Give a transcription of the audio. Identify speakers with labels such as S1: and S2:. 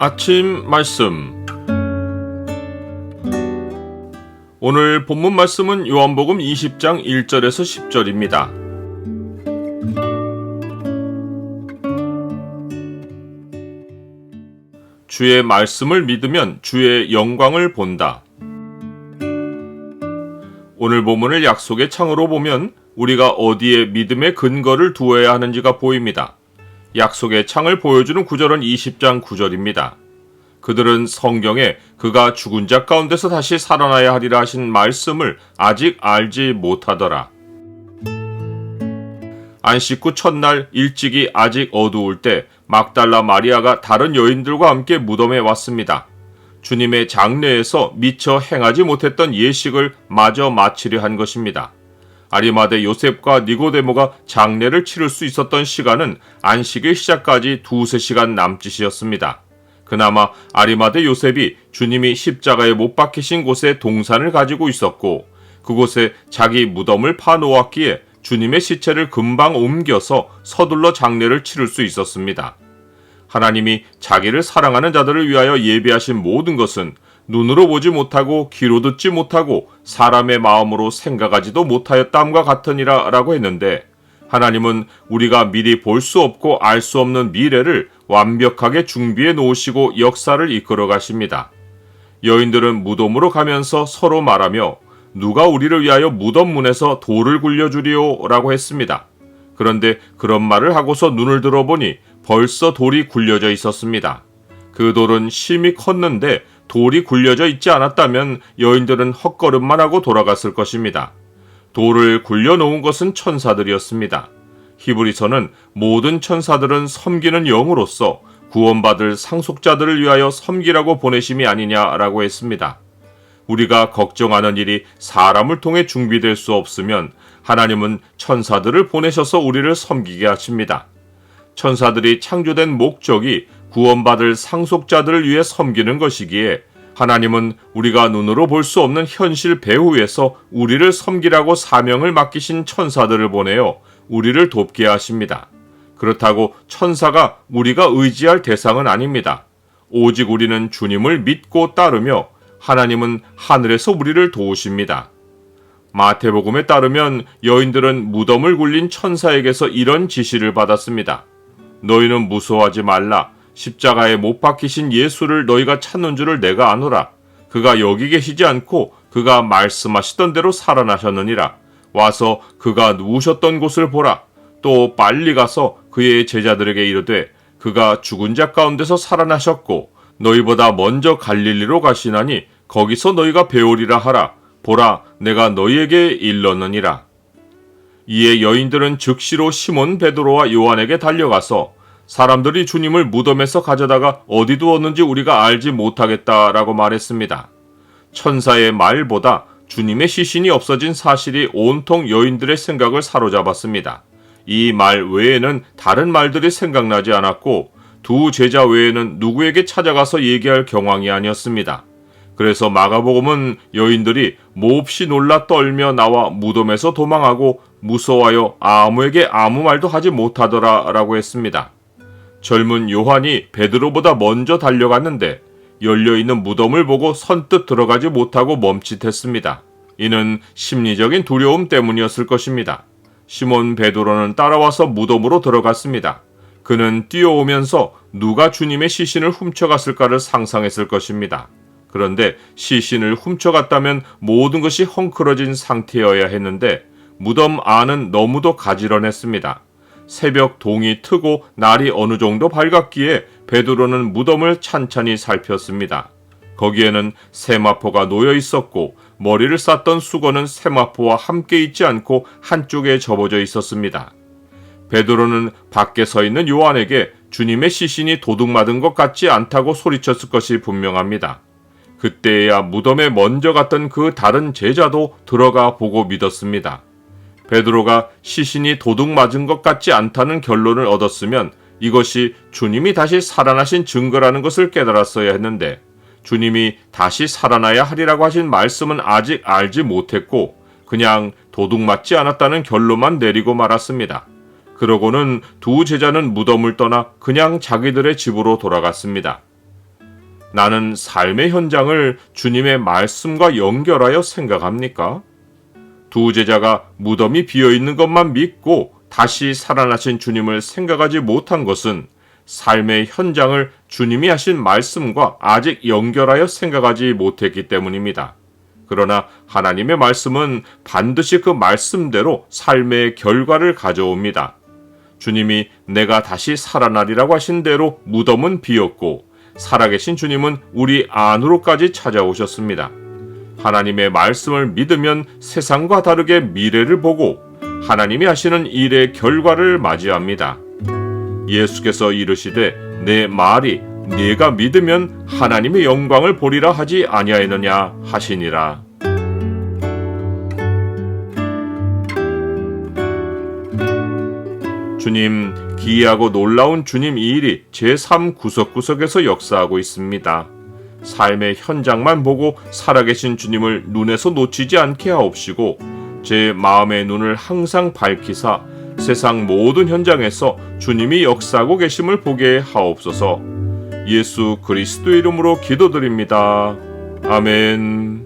S1: 아침 말씀. 오늘 본문 말씀은 요한복음 20장 1절에서 10절입니다. 주의 말씀을 믿으면 주의 영광을 본다. 오늘 본문을 약속의 창으로 보면 우리가 어디에 믿음의 근거를 두어야 하는지가 보입니다. 약속의 창을 보여주는 구절은 20장 9절입니다. 그들은 성경에 그가 죽은 자 가운데서 다시 살아나야 하리라 하신 말씀을 아직 알지 못하더라. 안식 후 첫날 일찍이 아직 어두울 때 막달라 마리아가 다른 여인들과 함께 무덤에 왔습니다. 주님의 장례에서 미처 행하지 못했던 예식을 마저 마치려 한 것입니다. 아리마대 요셉과 니고데모가 장례를 치를 수 있었던 시간은 안식일 시작까지 2-3시간 남짓이었습니다. 그나마 아리마대 요셉이 주님이 십자가에 못 박히신 곳에 동산을 가지고 있었고 그곳에 자기 무덤을 파놓았기에 주님의 시체를 금방 옮겨서 서둘러 장례를 치를 수 있었습니다. 하나님이 자기를 사랑하는 자들을 위하여 예비하신 모든 것은 눈으로 보지 못하고 귀로 듣지 못하고 사람의 마음으로 생각하지도 못하였담과 같으니라 라고 했는데 하나님은 우리가 미리 볼 수 없고 알 수 없는 미래를 완벽하게 준비해 놓으시고 역사를 이끌어 가십니다. 여인들은 무덤으로 가면서 서로 말하며 누가 우리를 위하여 무덤 문에서 돌을 굴려주리오 라고 했습니다. 그런데 그런 말을 하고서 눈을 들어보니 벌써 돌이 굴려져 있었습니다. 그 돌은 심히 컸는데 돌이 굴려져 있지 않았다면 여인들은 헛걸음만 하고 돌아갔을 것입니다. 돌을 굴려놓은 것은 천사들이었습니다. 히브리서는 모든 천사들은 섬기는 영으로서 구원받을 상속자들을 위하여 섬기라고 보내심이 아니냐라고 했습니다. 우리가 걱정하는 일이 사람을 통해 준비될 수 없으면 하나님은 천사들을 보내셔서 우리를 섬기게 하십니다. 천사들이 창조된 목적이 구원받을 상속자들을 위해 섬기는 것이기에 하나님은 우리가 눈으로 볼 수 없는 현실 배후에서 우리를 섬기라고 사명을 맡기신 천사들을 보내어 우리를 돕게 하십니다. 그렇다고 천사가 우리가 의지할 대상은 아닙니다. 오직 우리는 주님을 믿고 따르며 하나님은 하늘에서 우리를 도우십니다. 마태복음에 따르면 여인들은 무덤을 굴린 천사에게서 이런 지시를 받았습니다. 너희는 무서워하지 말라. 십자가에 못 박히신 예수를 너희가 찾는 줄을 내가 아노라. 그가 여기 계시지 않고 그가 말씀하시던 대로 살아나셨느니라. 와서 그가 누우셨던 곳을 보라. 또 빨리 가서 그의 제자들에게 이르되 그가 죽은 자 가운데서 살아나셨고 너희보다 먼저 갈릴리로 가시나니 거기서 너희가 배우리라 하라. 보라, 내가 너희에게 일렀느니라. 이에 여인들은 즉시로 시몬 베드로와 요한에게 달려가서 사람들이 주님을 무덤에서 가져다가 어디 두었는지 우리가 알지 못하겠다라고 말했습니다. 천사의 말보다 주님의 시신이 없어진 사실이 온통 여인들의 생각을 사로잡았습니다. 이 말 외에는 다른 말들이 생각나지 않았고 두 제자 외에는 누구에게 찾아가서 얘기할 경황이 아니었습니다. 그래서 마가복음은 여인들이 몹시 놀라 떨며 나와 무덤에서 도망하고 무서워하여 아무에게 아무 말도 하지 못하더라 라고 했습니다. 젊은 요한이 베드로보다 먼저 달려갔는데 열려있는 무덤을 보고 선뜻 들어가지 못하고 멈칫했습니다. 이는 심리적인 두려움 때문이었을 것입니다. 시몬 베드로는 따라와서 무덤으로 들어갔습니다. 그는 뛰어오면서 누가 주님의 시신을 훔쳐갔을까를 상상했을 것입니다. 그런데 시신을 훔쳐갔다면 모든 것이 헝클어진 상태여야 했는데 무덤 안은 너무도 가지런했습니다. 새벽 동이 트고 날이 어느 정도 밝았기에 베드로는 무덤을 찬찬히 살폈습니다. 거기에는 세마포가 놓여 있었고 머리를 쌌던 수건은 세마포와 함께 있지 않고 한쪽에 접어져 있었습니다. 베드로는 밖에 서 있는 요한에게 주님의 시신이 도둑맞은 것 같지 않다고 소리쳤을 것이 분명합니다. 그때야 무덤에 먼저 갔던 그 다른 제자도 들어가 보고 믿었습니다. 베드로가 시신이 도둑맞은 것 같지 않다는 결론을 얻었으면 이것이 주님이 다시 살아나신 증거라는 것을 깨달았어야 했는데 주님이 다시 살아나야 하리라고 하신 말씀은 아직 알지 못했고 그냥 도둑맞지 않았다는 결론만 내리고 말았습니다. 그러고는 두 제자는 무덤을 떠나 그냥 자기들의 집으로 돌아갔습니다. 나는 삶의 현장을 주님의 말씀과 연결하여 생각합니까? 두 제자가 무덤이 비어있는 것만 믿고 다시 살아나신 주님을 생각하지 못한 것은 삶의 현장을 주님이 하신 말씀과 아직 연결하여 생각하지 못했기 때문입니다. 그러나 하나님의 말씀은 반드시 그 말씀대로 삶의 결과를 가져옵니다. 주님이 내가 다시 살아나리라고 하신 대로 무덤은 비었고 살아계신 주님은 우리 안으로까지 찾아오셨습니다. 하나님의 말씀을 믿으면 세상과 다르게 미래를 보고 하나님이 하시는 일의 결과를 맞이합니다. 예수께서 이르시되 내 말이 네가 믿으면 하나님의 영광을 보리라 하지 아니하였느냐 하시니라. 주님, 기이하고 놀라운 주님 이 일이 제 삶 구석구석에서 역사하고 있습니다. 삶의 현장만 보고 살아계신 주님을 눈에서 놓치지 않게 하옵시고 제 마음의 눈을 항상 밝히사 세상 모든 현장에서 주님이 역사하고 계심을 보게 하옵소서. 예수 그리스도 이름으로 기도드립니다. 아멘.